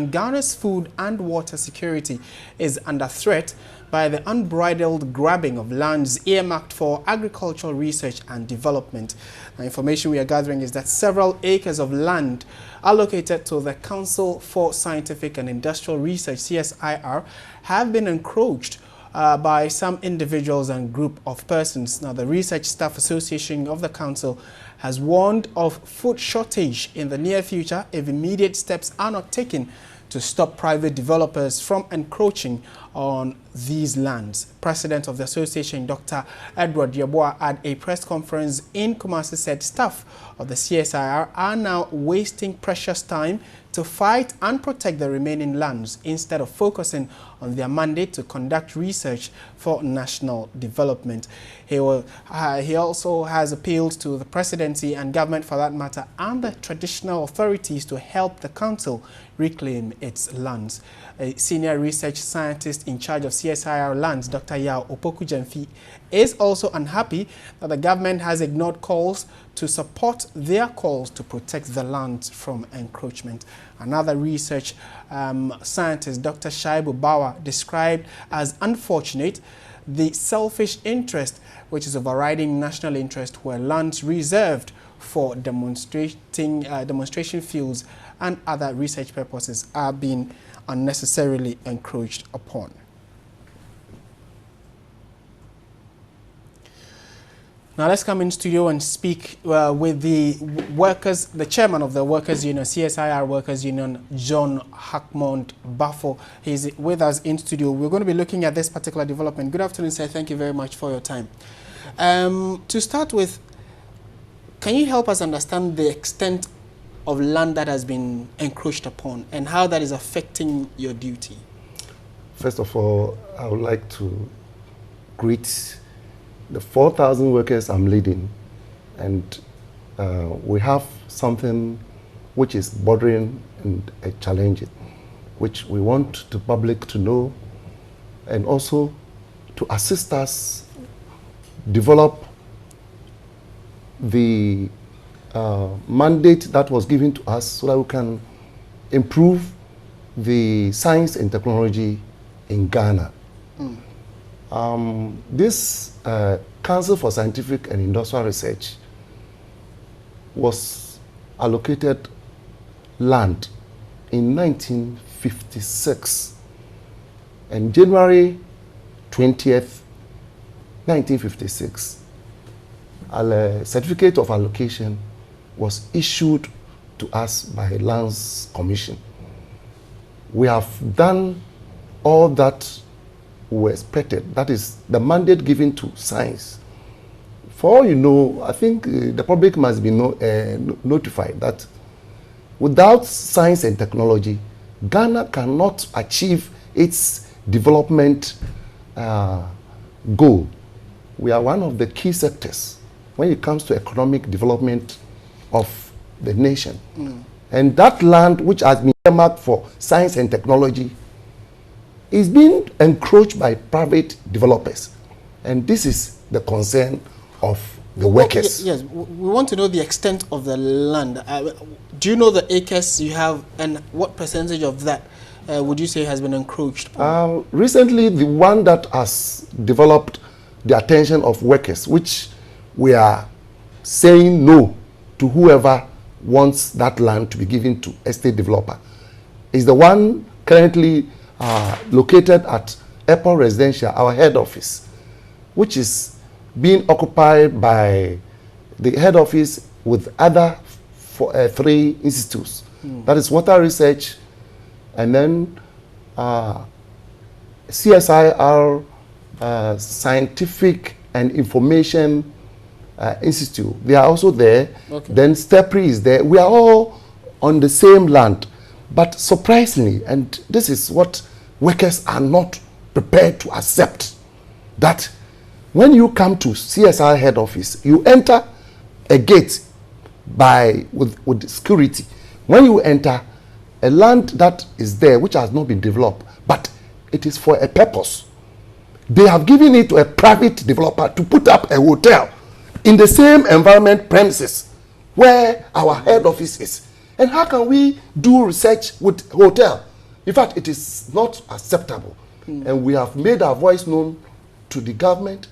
and Ghana's food and water security is under threat by the unbridled grabbing of lands earmarked for agricultural research and development. The information we are gathering is that several acres of land allocated to the Council for Scientific and Industrial Research, CSIR, have been encroached by some individuals and group of persons. Now, the Research Staff Association of the Council has warned of food shortage in the near future if immediate steps are not taken to stop private developers from encroaching on these lands. President of the association, Dr. Edward Yeboah, at a press conference in Kumasi, said staff of the CSIR are now wasting precious time to fight and protect the remaining lands instead of focusing on their mandate to conduct research for national development. He also has appealed to the presidency and government, for that matter, and the traditional authorities to help the council reclaim its lands. A senior research scientist in charge of CSIR lands, Dr. Yao Opoku-Jamfi, is also unhappy that the government has ignored calls to support their calls to protect the land from encroachment. Another research scientist, Dr. Shaibu Bawa, described as unfortunate the selfish interest which is overriding national interest, where lands reserved for demonstration fields and other research purposes are being unnecessarily encroached upon. Now let's come in studio and speak with the workers, the chairman of the Workers' Union, CSIR Workers' Union, John Hackmont Bafo. He's with us in studio. We're going to be looking at this particular development. Good afternoon, sir. Thank you very much for your time. To start with, can you help us understand the extent of land that has been encroached upon and how that is affecting your duty? First of all, I would like to greet the 4,000 workers I'm leading, and we have something which is bordering and challenging, which we want the public to know and also to assist us develop the mandate that was given to us so that we can improve the science and technology in Ghana. This Council for Scientific and Industrial Research was allocated land in 1956, and January 20th, 1956, a certificate of allocation was issued to us by Lands Commission. We have done all that we expected. That is the mandate given to science. For all you know, I think the public must be notified that without science and technology, Ghana cannot achieve its development goal. We are one of the key sectors when it comes to economic development of the nation. And that land which has been earmarked for science and technology is being encroached by private developers. And this is the concern of the workers. Yes, we want to know the extent of the land. Do you know the acres you have, and what percentage of that would you say has been encroached? Recently, the one that has developed the attention of workers, which we are saying no to whoever wants that land to be given to a state developer, is the one currently located at Airport Residential, our head office, which is being occupied by the head office with other 3 institutes. That is water research, and then CSIR, Scientific and Information Institute. They are also there. Okay. Then STEPRI is there. We are all on the same land. But surprisingly, and this is what workers are not prepared to accept, that when you come to CSIR head office, you enter a gate with security. When you enter a land that is there, which has not been developed, but it is for a purpose. They have given it to a private developer to put up a hotel in the same environment premises where our head office is. And how can we do research with hotel? In fact, it is not acceptable. And we have made our voice known to the government,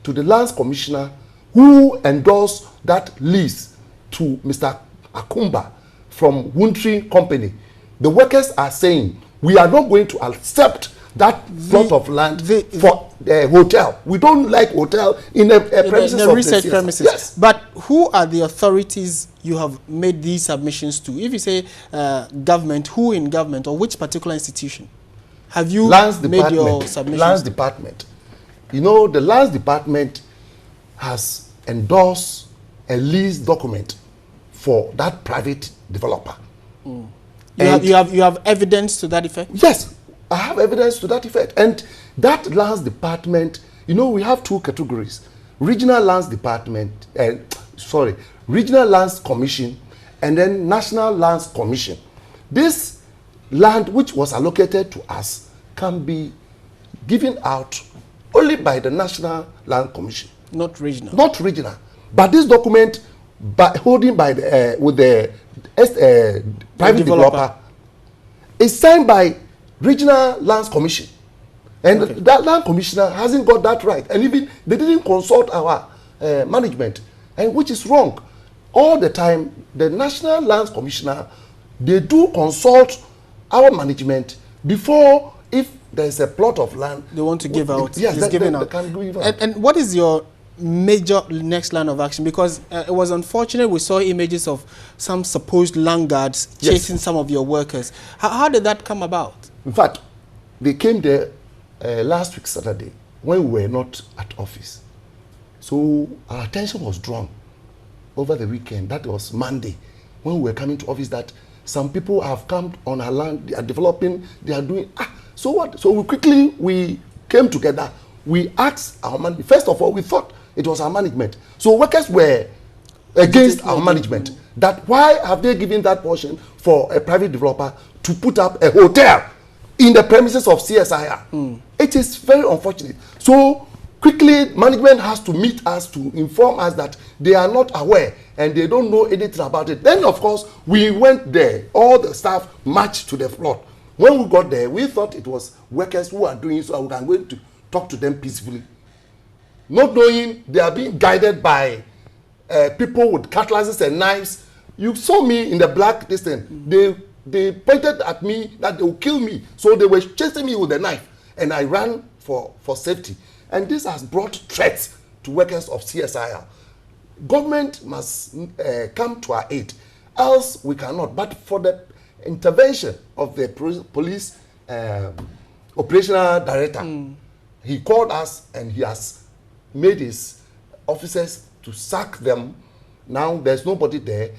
to the lands commissioner, who endorsed that lease to Mr. Akumba from Wuntri Company. The workers are saying, we are not going to accept that plot of land for a hotel. We don't like hotel in a premises the of research the premises. Yes. But who are the authorities you have made these submissions to? If you say government, who in government or which particular institution? Have you made your submissions? Lands Department. You know, the Lands Department has endorsed a lease document for that private developer. You have evidence to that effect? Yes, I have evidence to that effect. And that Lands Department, you know, we have two categories. Regional Lands Department, Regional Lands Commission, and then National Lands Commission. This land which was allocated to us can be given out only by the National Land Commission. Not regional. Not regional. But this document, holding by the with the private developer, is signed by Regional Lands Commission, and that land commissioner hasn't got that right, and even they didn't consult our management, and which is wrong. All the time, the National Lands Commissioner, they do consult our management before, if there is a plot of land they want to give out. Yes, they can give out. And what is your major next line of action? Because it was unfortunate we saw images of some supposed land guards chasing some of your workers. How did that come about? In fact, they came there last week Saturday when we were not at office. So our attention was drawn over the weekend. That was Monday when we were coming to office, that some people have come on our land, they are developing, they are doing so what? So we came together. We asked our management. First of all, we thought it was our management. So workers were against our management. That why have they given that portion for a private developer to put up a hotel in the premises of CSIR? It is very unfortunate. So quickly, management has to meet us to inform us that they are not aware and they don't know anything about it. Then, of course, we went there. All the staff marched to the floor. When we got there, we thought it was workers who are doing so. I was going to talk to them peacefully, not knowing they are being guided by people with cutlasses and knives. You saw me in the black distance. They pointed at me that they will kill me, so they were chasing me with a knife, and I ran for safety. And this has brought threats to workers of CSIR. Government must come to our aid, else we cannot. But for the intervention of the police operational director, he called us and he has made his officers to sack them. Now there's nobody there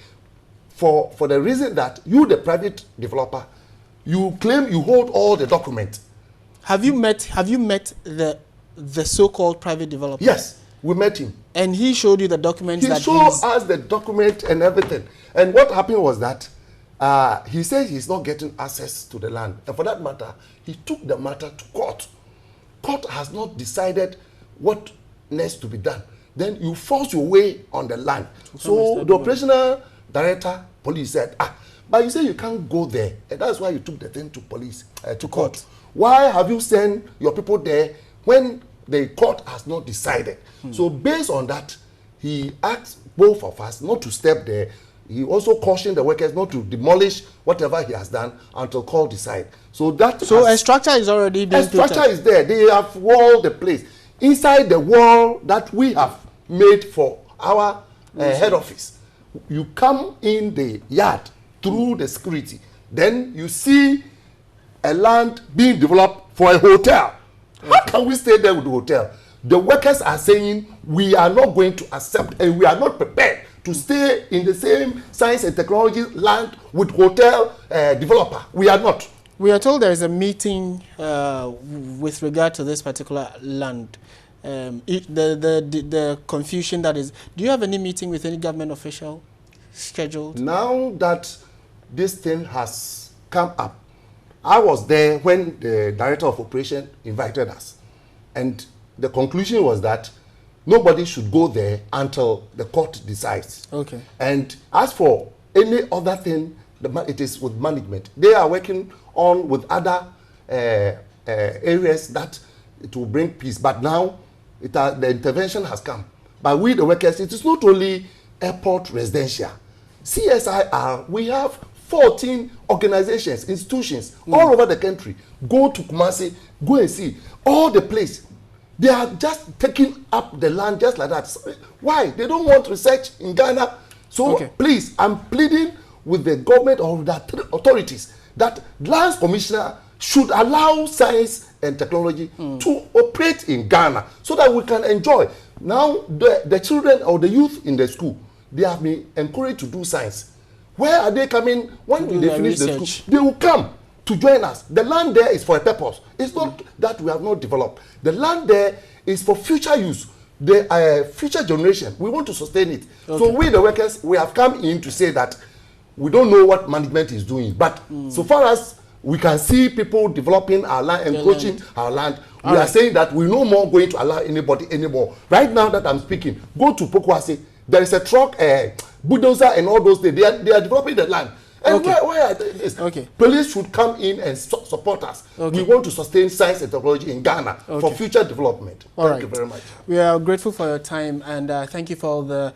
for the reason that you, the private developer, you claim you hold all the documents. Have you met the so-called private developer? Yes, we met him. And he showed you the documents? He showed us the document and everything. And what happened was that he said he's not getting access to the land. And for that matter, he took the matter to court. Court has not decided what needs to be done. Then you force your way on the land. So the operational director, police, said, but you say you can't go there. And that's why you took the thing to police, to court. Why have you sent your people there when the court has not decided? So based on that, he asked both of us not to step there. He also cautioned the workers not to demolish whatever he has done until court decide. So a structure is already being built. A structure is there. They have walled the place. Inside the wall that we have made for our head office, you come in the yard through the security. Then you see a land being developed for a hotel. How can we stay there with the hotel? The workers are saying we are not going to accept and we are not prepared to stay in the same science and technology land with hotel developer. We are not. We are told there is a meeting with regard to this particular land. The confusion that is. Do you have any meeting with any government official scheduled? Now that this thing has come up, I was there when the director of operation invited us, and the conclusion was that nobody should go there until the court decides. Okay. And as for any other thing, it is with management. They are working on with other areas that it will bring peace. But now the intervention has come. But we, the workers, it is not only airport residential. CSIR, we have 14 organizations, institutions all over the country. Go to Kumasi, go and see all the place. They are just taking up the land just like that. Why? They don't want research in Ghana. So please, I'm pleading with the government or the authorities that Lands Commissioner should allow science and technology to operate in Ghana so that we can enjoy. Now, the children or the youth in the school, they have been encouraged to do science. Where are they coming? When do they finish the school? They will come to join us. The land there is for a purpose. It's not that we have not developed. The land there is for future use. The future generation, we want to sustain it. So we, the workers, we have come in to say that we don't know what management is doing. But so far as we can see people developing our land, encroaching our land, we are saying that we're no more going to allow anybody anymore. Right now that I'm speaking, go to Pokwase, there is a truck, bulldozer and all those things. They are developing the land. And why are this? Police should come in and support us. We want to sustain science and technology in Ghana for future development. Thank you very much. We are grateful for your time, and thank you for the